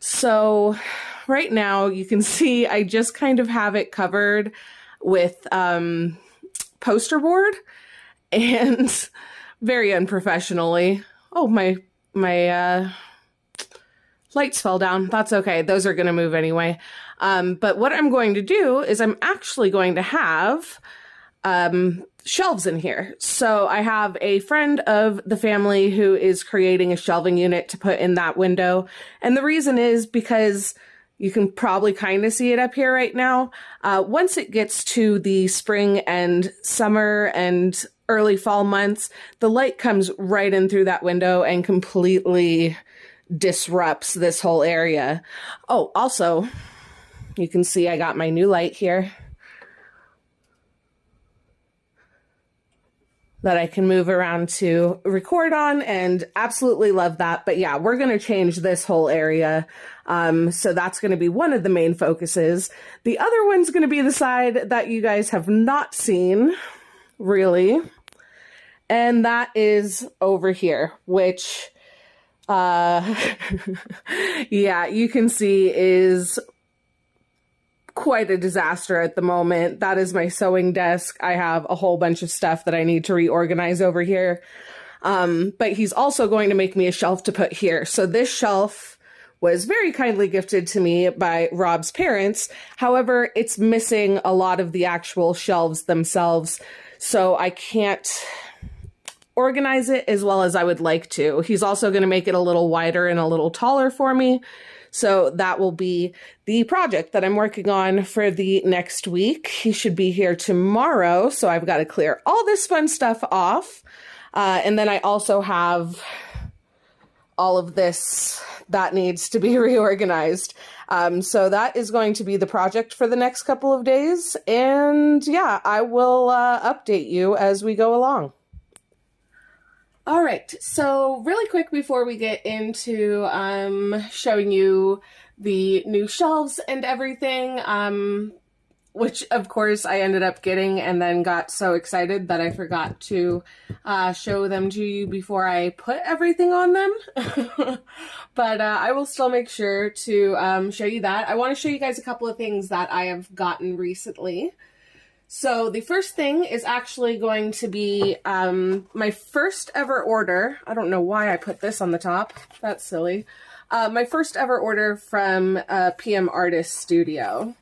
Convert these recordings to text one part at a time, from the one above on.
So right now you can see I just kind of have it covered with poster board and very unprofessionally. Oh, my lights fell down. That's okay. Those are going to move anyway. But what I'm going to do is I'm actually going to have shelves in here. So I have a friend of the family who is creating a shelving unit to put in that window. And the reason is because you can probably kind of see it up here right now. Once it gets to the spring and summer and early fall months, the light comes right in through that window and completely disrupts this whole area. Oh, also, you can see I got my new light here that I can move around to record on, and absolutely love that. But yeah, we're going to change this whole area. So that's going to be one of the main focuses. The other one's going to be the side that you guys have not seen, really. And that is over here, which, yeah, you can see is quite a disaster at the moment. That is my sewing desk. I have a whole bunch of stuff that I need to reorganize over here. But he's also going to make me a shelf to put here. So this shelf was very kindly gifted to me by Rob's parents. However, it's missing a lot of the actual shelves themselves. So I can't organize it as well as I would like to. He's also going to make it a little wider and a little taller for me. So that will be the project that I'm working on for the next week. He should be here tomorrow, so I've got to clear all this fun stuff off. And then I also have all of this that needs to be reorganized. So that is going to be the project for the next couple of days. And yeah, I will update you as we go along. All right, so really quick before we get into showing you the new shelves and everything, which of course I ended up getting and then got so excited that I forgot to show them to you before I put everything on them. But I will still make sure to show you that. I want to show you guys a couple of things that I have gotten recently. So the first thing is actually going to be my first ever order. I don't know why I put this on the top. That's silly. My first ever order from PM Artist Studio.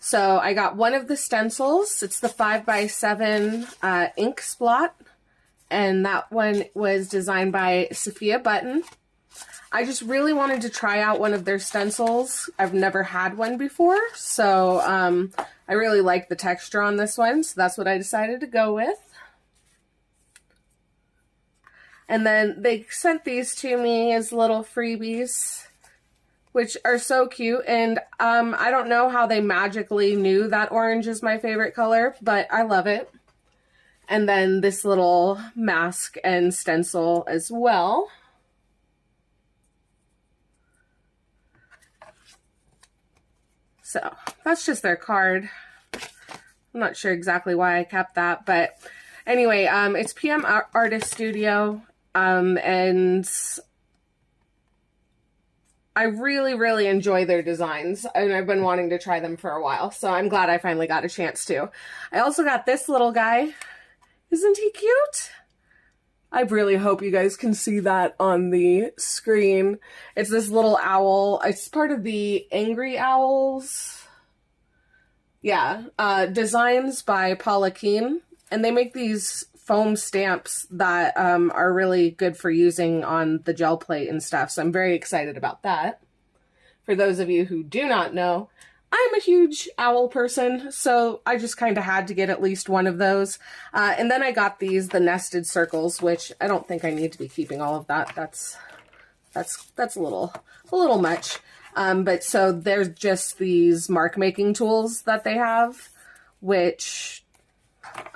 So I got one of the stencils. It's the 5x7 ink splot. And that one was designed by Sophia Button. I just really wanted to try out one of their stencils. I've never had one before, so I really like the texture on this one, so that's what I decided to go with. And then they sent these to me as little freebies, which are so cute, and I don't know how they magically knew that orange is my favorite color, but I love it. And then this little mask and stencil as well. So that's just their card. I'm not sure exactly why I kept that, but anyway, it's PM Artist Studio, and I really, really enjoy their designs, and I've been wanting to try them for a while, so I'm glad I finally got a chance to. I also got this little guy. Isn't he cute? I really hope you guys can see that on the screen. It's this little owl. It's part of the Angry Owls. Yeah, designs by Paula Keen. And they make these foam stamps that are really good for using on the gel plate and stuff. So I'm very excited about that. For those of you who do not know, I'm a huge owl person, so I just kind of had to get at least one of those. And then I got these, the nested circles, which I don't think I need to be keeping all of that. That's a little much. But so there's just these mark making tools that they have, which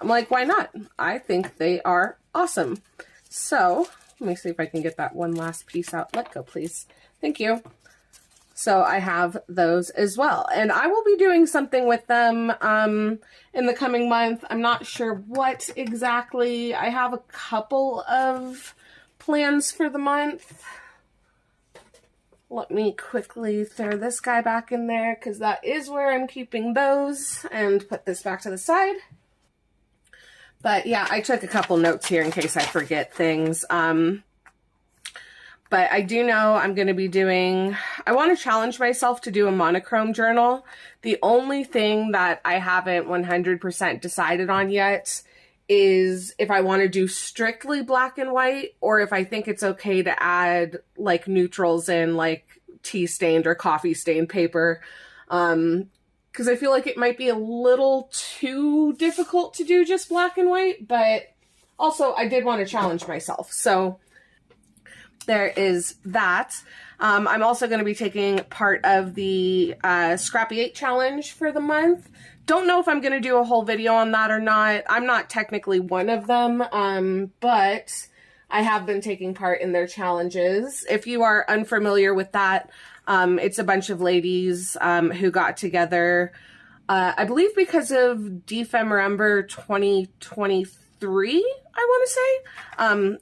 I'm like, why not? I think they are awesome. So let me see if I can get that one last piece out. Let go, please. Thank you. So I have those as well. And I will be doing something with them in the coming month. I'm not sure what exactly. I have a couple of plans for the month. let me quickly throw this guy back in there because that is where I'm keeping those, and put this back to the side. But yeah, I took a couple notes here in case I forget things. But I do know I'm going to be doing, I want to challenge myself to do a monochrome journal. The only thing that I haven't 100% decided on yet is if I want to do strictly black and white, or if I think it's okay to add like neutrals in, like tea stained or coffee stained paper. Because I feel like it might be a little too difficult to do just black and white, but also I did want to challenge myself. So there is that. I'm also going to be taking part of the Scrappy 8 challenge for the month. Don't know if I'm going to do a whole video on that or not. I'm not technically one of them, but I have been taking part in their challenges. If you are unfamiliar with that, it's a bunch of ladies who got together, I believe because of Defemember 2023, I want to say.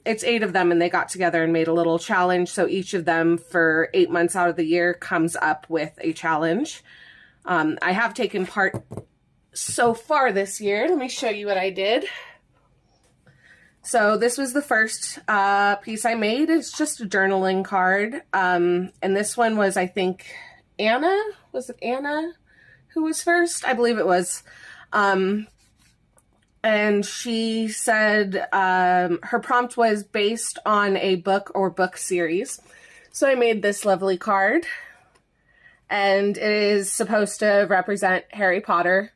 It's 8 of them, and they got together and made a little challenge. So each of them for 8 months out of the year comes up with a challenge. I have taken part so far this year. Let me show you what I did. So this was the first piece I made. It's just a journaling card. And this one was, I think, Anna. Was it Anna who was first? I believe it was. And she said her prompt was based on a book or book series. So I made this lovely card. And it is supposed to represent Harry Potter.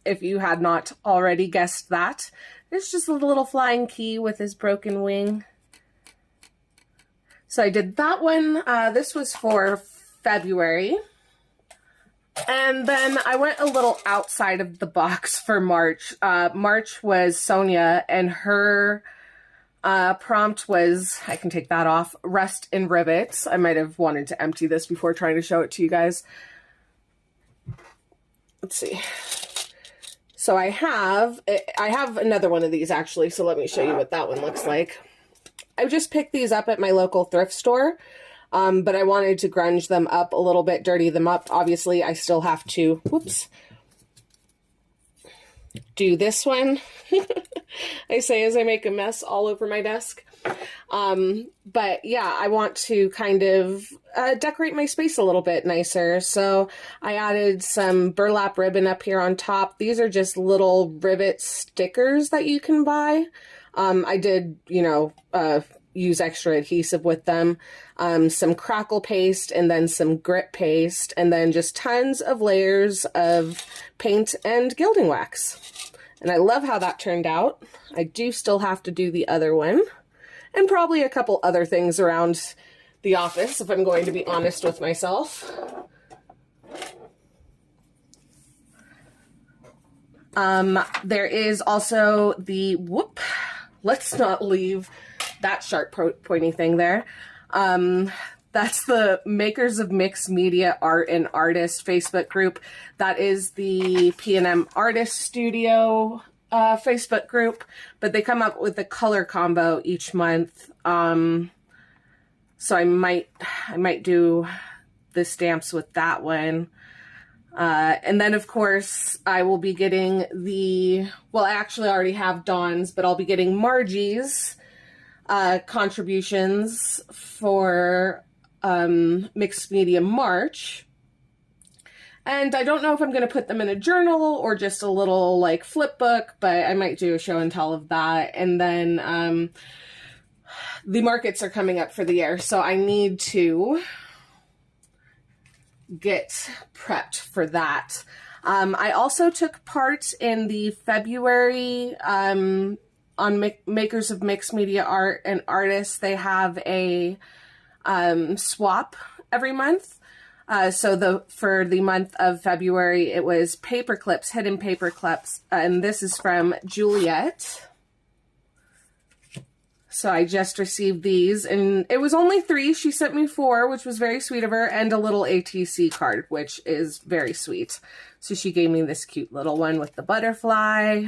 If you had not already guessed that. It's just a little flying key with his broken wing. So I did that one. This was for February. And then I went a little outside of the box for March. March was Sonia, and her prompt was, I can take that off, Rust in Rivets. I might have wanted to empty this before trying to show it to you guys. Let's see. So I have another one of these actually, so let me show you what that one looks like. I just picked these up at my local thrift store, but I wanted to grunge them up a little bit, dirty them up. Obviously, I still have to, whoops, do this one. I say as I make a mess all over my desk. But yeah, I want to kind of decorate my space a little bit nicer. So I added some burlap ribbon up here on top. These are just little rivet stickers that you can buy. I did, you know, use extra adhesive with them, some crackle paste, and then some grit paste, and then just tons of layers of paint and gilding wax. And I love how that turned out. I do still have to do the other one. And probably a couple other things around the office, if I'm going to be honest with myself. There is also the, let's not leave that sharp pointy thing there. That's the Makers of Mixed Media Art and Artists Facebook group. That is the P&M Artist Studio Facebook group, but they come up with a color combo each month. So I might do the stamps with that one. And then of course I will be getting well, I actually already have Dawn's, but I'll be getting Margie's contributions for Mixed Media March. And I don't know if I'm going to put them in a journal or just a little like flip book, but I might do a show and tell of that. And then the markets are coming up for the year, so I need to get prepped for that. I also took part in the February on Makers of Mixed Media Art and Artists. They have a swap every month. So for the month of February, it was paper clips, hidden paper clips, and this is from Juliet. So I just received these, and it was only 3. She sent me 4, which was very sweet of her, and a little ATC card, which is very sweet. So she gave me this cute little one with the butterfly.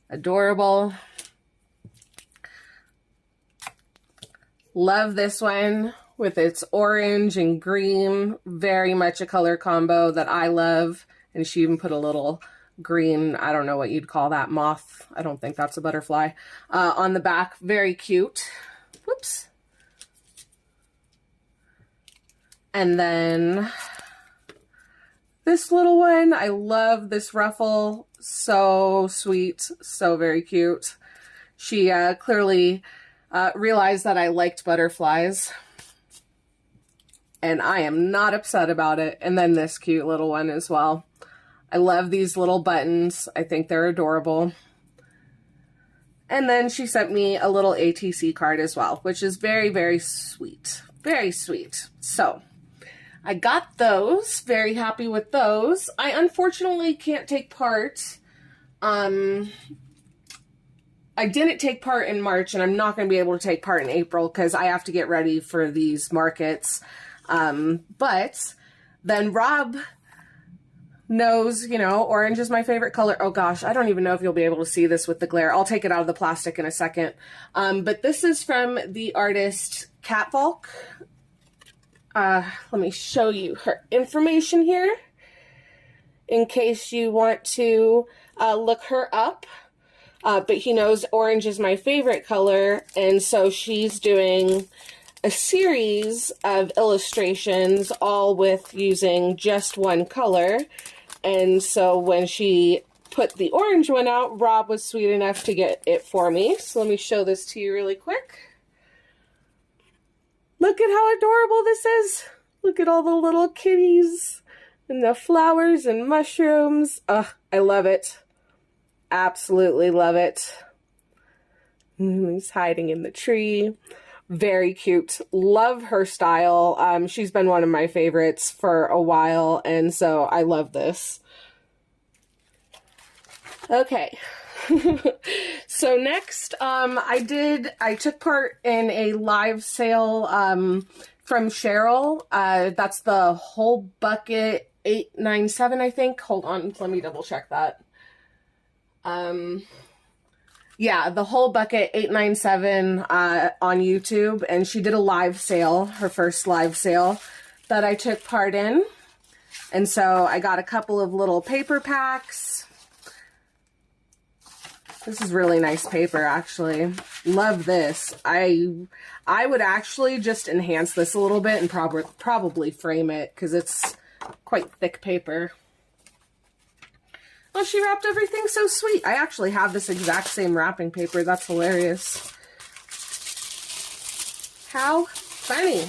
Adorable. Love this one with its orange and green. Very much a color combo that I love. And she even put a little green, I don't know what you'd call that, moth. I don't think that's a butterfly. On the back, very cute. Whoops. And then this little one, I love this ruffle. So sweet, so very cute. She clearly realized that I liked butterflies. And I am not upset about it. And then this cute little one as well. I love these little buttons. I think they're adorable. And then she sent me a little ATC card as well, which is very, very sweet. Very sweet. So I got those. Very happy with those. I unfortunately can't take part. I didn't take part in March, and I'm not going to be able to take part in April because I have to get ready for these markets. But then Rob knows, you know, orange is my favorite color. Oh gosh, I don't even know if you'll be able to see this with the glare. I'll take it out of the plastic in a second. But this is from the artist Kat Volk. Let me show you her information here in case you want to look her up. But he knows orange is my favorite color, and so she's doing a series of illustrations all with using just one color. And so when she put the orange one out, Rob was sweet enough to get it for me. So let me show this to you really quick. Look at how adorable this is. Look at all the little kitties and the flowers and mushrooms. Ugh, I love it. Absolutely love it. He's hiding in the tree. Very cute. Love her style. She's been one of my favorites for a while, and so I love this. Okay. So next, I took part in a live sale from Sharyl. That's the whole bucket 897, I think. Hold on, let me double check that. Yeah, the whole bucket 897 on YouTube, and she did a live sale, her first live sale that I took part in. And so I got a couple of little paper packs. This is really nice paper, actually. Love this. I would actually just enhance this a little bit and probably frame it because it's quite thick paper. Oh, she wrapped everything so sweet. I actually have this exact same wrapping paper. That's hilarious. How funny.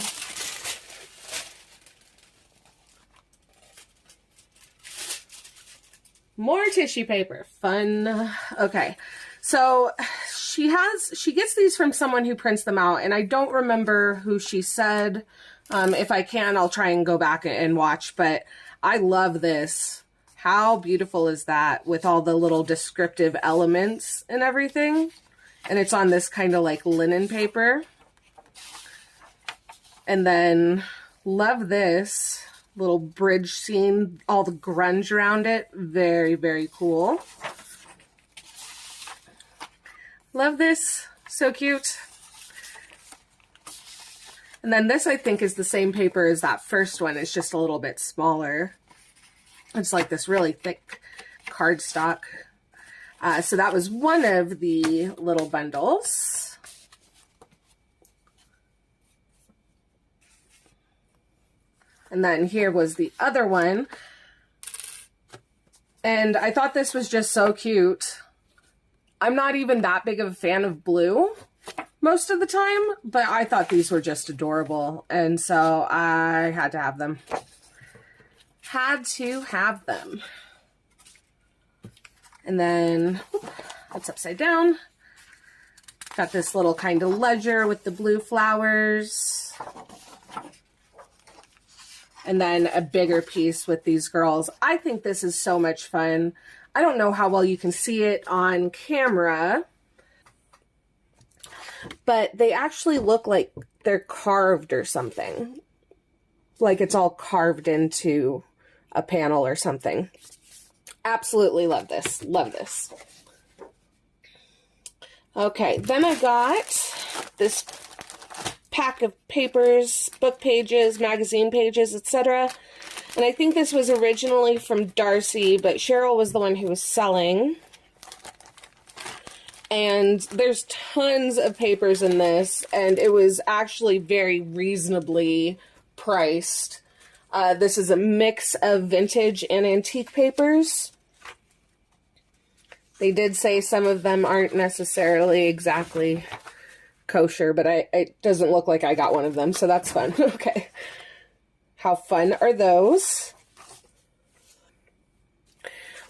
More tissue paper. Fun. Okay. So she gets these from someone who prints them out, and I don't remember who she said. If I can, I'll try and go back and watch, but I love this. How beautiful is that with all the little descriptive elements and everything? And it's on this kind of like linen paper. And then love this little bridge scene, all the grunge around it. Very, very cool. Love this. So cute. And then this, I think, is the same paper as that first one. It's just a little bit smaller. It's like this really thick cardstock. So that was one of the little bundles. And then here was the other one. And I thought this was just so cute. I'm not even that big of a fan of blue most of the time, but I thought these were just adorable. And so I had to have them. Had to have them. And then, that's upside down. Got this little kind of ledger with the blue flowers. And then a bigger piece with these girls. I think this is so much fun. I don't know how well you can see it on camera, but they actually look like they're carved or something. Like it's all carved into a panel or something. Absolutely love this. Love this. Okay, then I got this pack of papers, book pages, magazine pages, etc. And I think this was originally from Darcy, but Sharyl was the one who was selling. And there's tons of papers in this, and it was actually very reasonably priced. This is a mix of vintage and antique papers. They did say some of them aren't necessarily exactly kosher, but it doesn't look like I got one of them, so that's fun. Okay. How fun are those?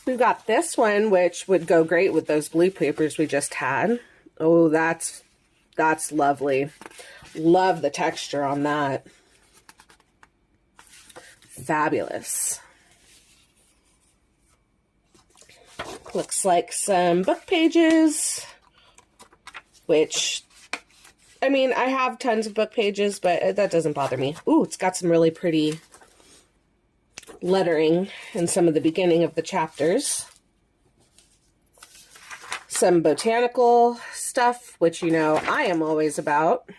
We've got this one, which would go great with those blue papers we just had. Oh, that's lovely. Love the texture on that. Fabulous. Looks like some book pages, which, I mean, I have tons of book pages, but that doesn't bother me. Ooh, it's got some really pretty lettering in some of the beginning of the chapters. Some botanical stuff, which, you know, I am always about.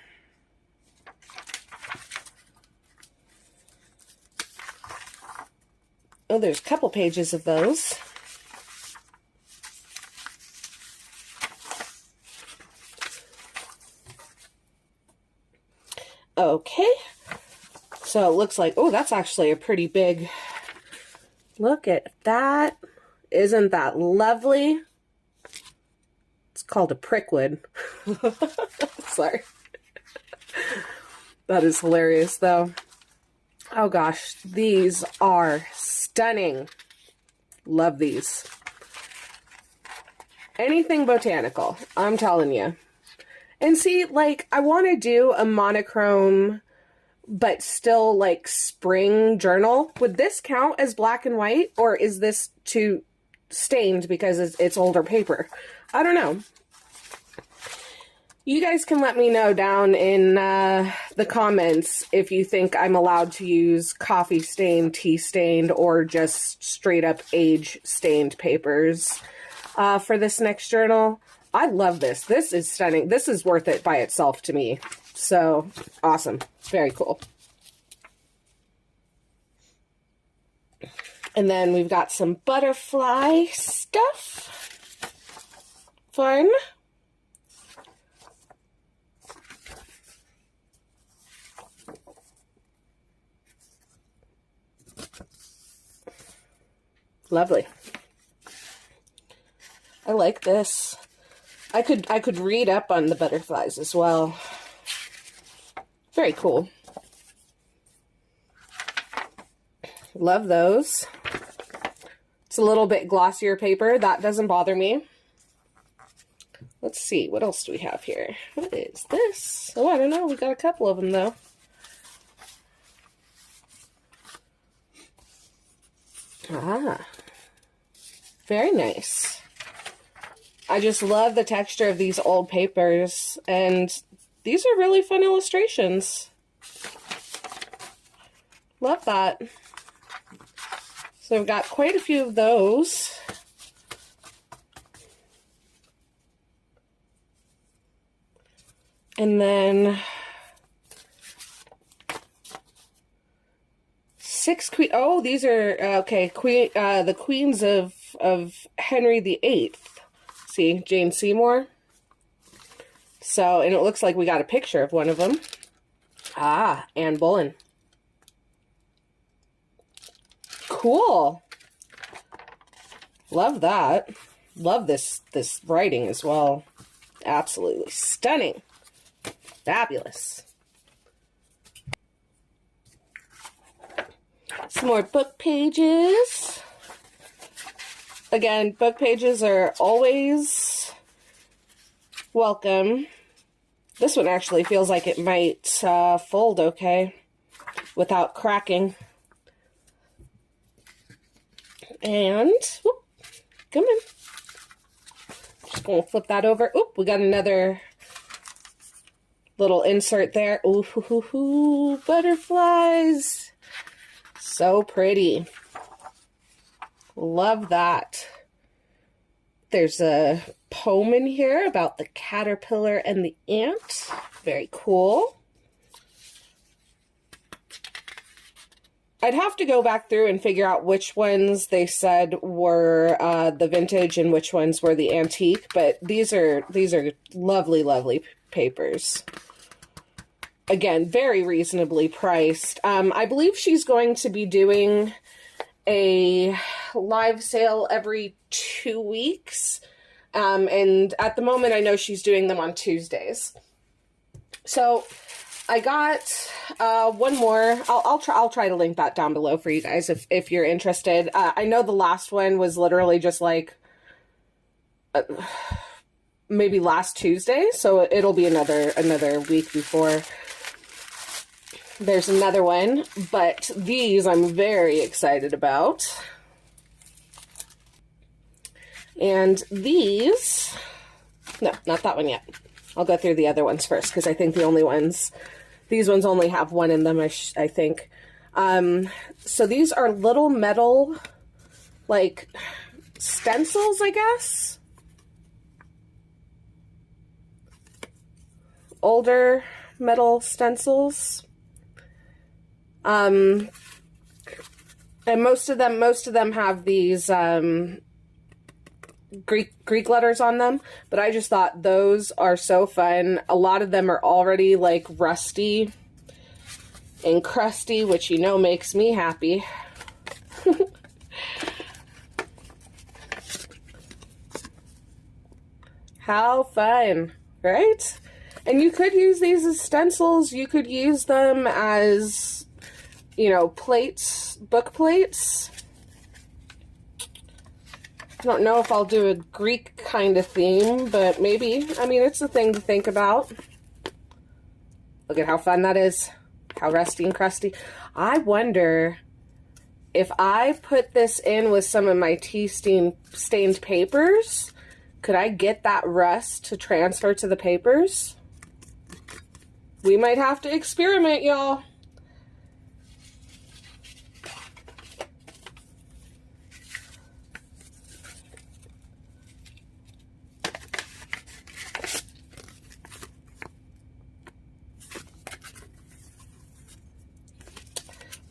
Oh, there's a couple pages of those. Okay. So it looks like, oh, that's actually a pretty big, look at that. Isn't that lovely? It's called a prickwood. Sorry. That is hilarious, though. Oh, gosh. These are stunning. Love these. Anything botanical, I'm telling you. And see, like, I want to do a monochrome, but still, like, spring journal. Would this count as black and white, or is this too stained because it's older paper? I don't know. You guys can let me know down in the comments if you think I'm allowed to use coffee stained, tea stained, or just straight up age stained papers for this next journal. I love this. This is stunning. This is worth it by itself to me. So awesome. Very cool. And then we've got some butterfly stuff. Fun. Lovely. I like this. I could read up on the butterflies as well. Very cool. Love those. It's a little bit glossier paper. That doesn't bother me. Let's see. What else do we have here? What is this? Oh, I don't know. We got a couple of them, though. Ah. Very nice. I just love the texture of these old papers, and these are really fun illustrations. Love that. So I've got quite a few of those. And then 6 queen. Oh, these are okay. The queens of Henry VIII. See, Jane Seymour. So, and it looks like we got a picture of one of them. Ah, Anne Boleyn. Cool. Love that. Love this writing as well. Absolutely stunning. Fabulous. Some more book pages. Again, book pages are always welcome. This one actually feels like it might fold okay without cracking. And, whoop, come in. Just going to flip that over. Oop, we got another little insert there. Ooh, hoo, hoo, hoo, butterflies. So pretty. Love that. There's a poem in here about the caterpillar and the ant. Very cool. I'd have to go back through and figure out which ones they said were the vintage and which ones were the antique, but these are lovely, lovely papers. Again, very reasonably priced. I believe she's going to be doing a live sale every 2 weeks. And at the moment, I know she's doing them on Tuesdays. So I got one more. I'll try to link that down below for you guys if you're interested. I know the last one was literally just like maybe last Tuesday, so it'll be another week before there's another one. But these I'm very excited about. And these, no, not that one yet. I'll go through the other ones first because I think these ones only have one in them, I think. So these are little metal, like, stencils, I guess. Older metal stencils. And most of them have these, Greek letters on them, but I just thought those are so fun. A lot of them are already like rusty and crusty, which you know makes me happy. How fun, right? And you could use these as stencils. You could use them as, you know, plates, book plates. I don't know if I'll do a Greek kind of theme, but maybe. I mean, it's a thing to think about. Look at how fun that is. How rusty and crusty. I wonder if I put this in with some of my tea stained papers, could I get that rust to transfer to the papers? We might have to experiment, y'all.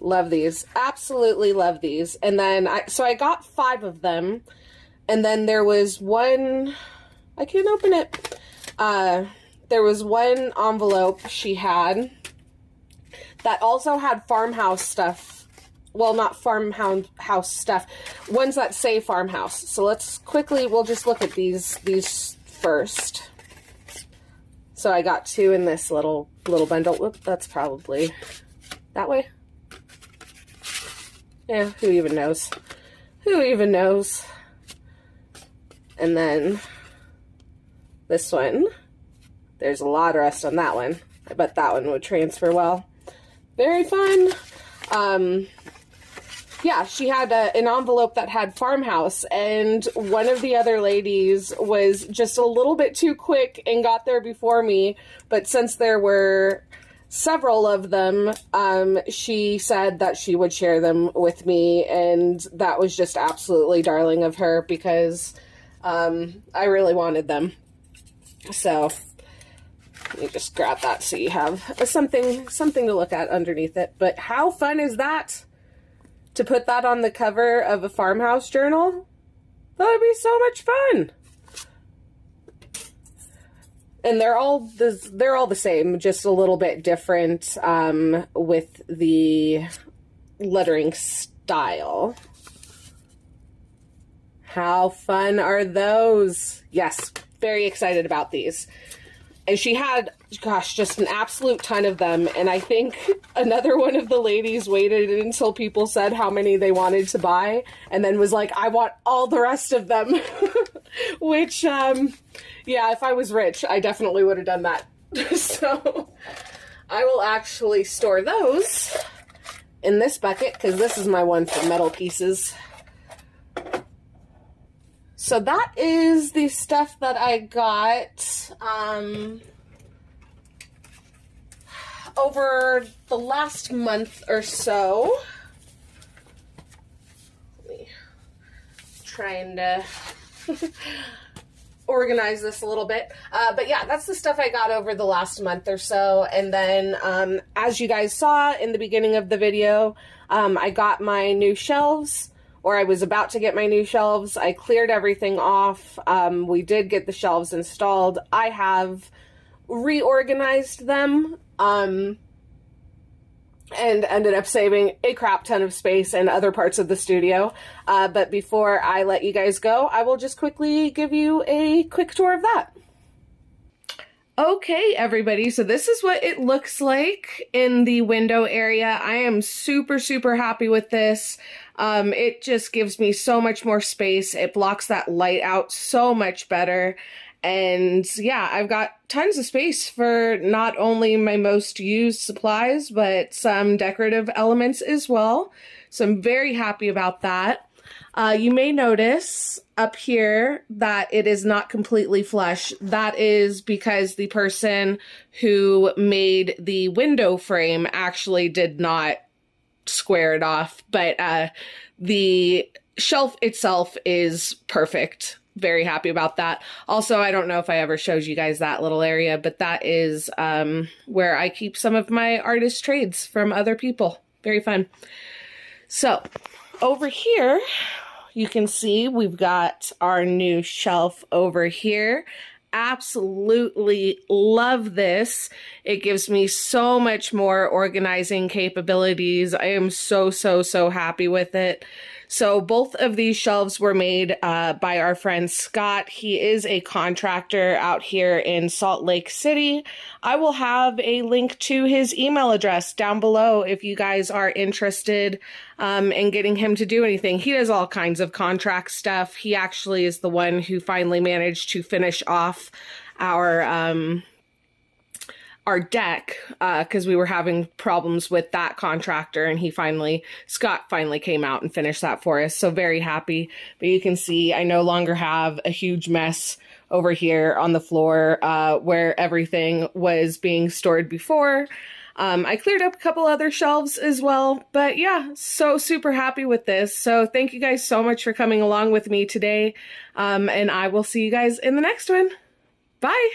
Love these. Absolutely love these. And then, I got 5 of them. And then there was one, I can't open it. There was one envelope she had that also had farmhouse stuff. Well, not farmhouse stuff. Ones that say farmhouse. So let's quickly, we'll just look at these first. So I got 2 in this little bundle. Whoop, that's probably that way. Yeah, who even knows? Who even knows? And then this one, there's a lot of rust on that one. I bet that one would transfer well. Very fun. Yeah, she had an envelope that had farmhouse, and one of the other ladies was just a little bit too quick and got there before me, but since there were several of them, she said that she would share them with me, and that was just absolutely darling of her because I really wanted them. So let me just grab that so you have something to look at underneath it. But how fun is that to put that on the cover of a farmhouse journal? That would be so much fun. And they're all the same, just a little bit different with the lettering style. How fun are those? Yes, very excited about these. And she had, gosh, just an absolute ton of them. And I think another one of the ladies waited until people said how many they wanted to buy, and then was like, I want all the rest of them. Which, yeah, if I was rich, I definitely would have done that. So I will actually store those in this bucket because this is my one for metal pieces. So that is the stuff that I got over the last month or so. Let me trying to organize this a little bit. But yeah, that's the stuff I got over the last month or so. And then as you guys saw in the beginning of the video, I got my new shelves, or I was about to get my new shelves. I cleared everything off. We did get the shelves installed. I have reorganized them and ended up saving a crap ton of space in other parts of the studio. But before I let you guys go, I will just quickly give you a quick tour of that. Okay, everybody, so this is what it looks like in the window area. I am super, super happy with this. It just gives me so much more space. It blocks that light out so much better. And yeah, I've got tons of space for not only my most used supplies, but some decorative elements as well. So I'm very happy about that. You may notice up here that it is not completely flush. That is because the person who made the window frame actually did not square it off, but the shelf itself is perfect. Very happy about that. Also, I don't know if I ever showed you guys that little area, but that is where I keep some of my artist trades from other people. Very fun. So over here, you can see we've got our new shelf over here. Absolutely love this. It gives me so much more organizing capabilities. I am so, so, so happy with it. So both of these shelves were made by our friend Scott. He is a contractor out here in Salt Lake City. I will have a link to his email address down below if you guys are interested in getting him to do anything. He does all kinds of contract stuff. He actually is the one who finally managed to finish off our deck because we were having problems with that contractor, and Scott finally came out and finished that for us. So very happy. But you can see I no longer have a huge mess over here on the floor where everything was being stored before. I cleared up a couple other shelves as well, but yeah, so super happy with this. So thank you guys so much for coming along with me today. And I will see you guys in the next one. Bye.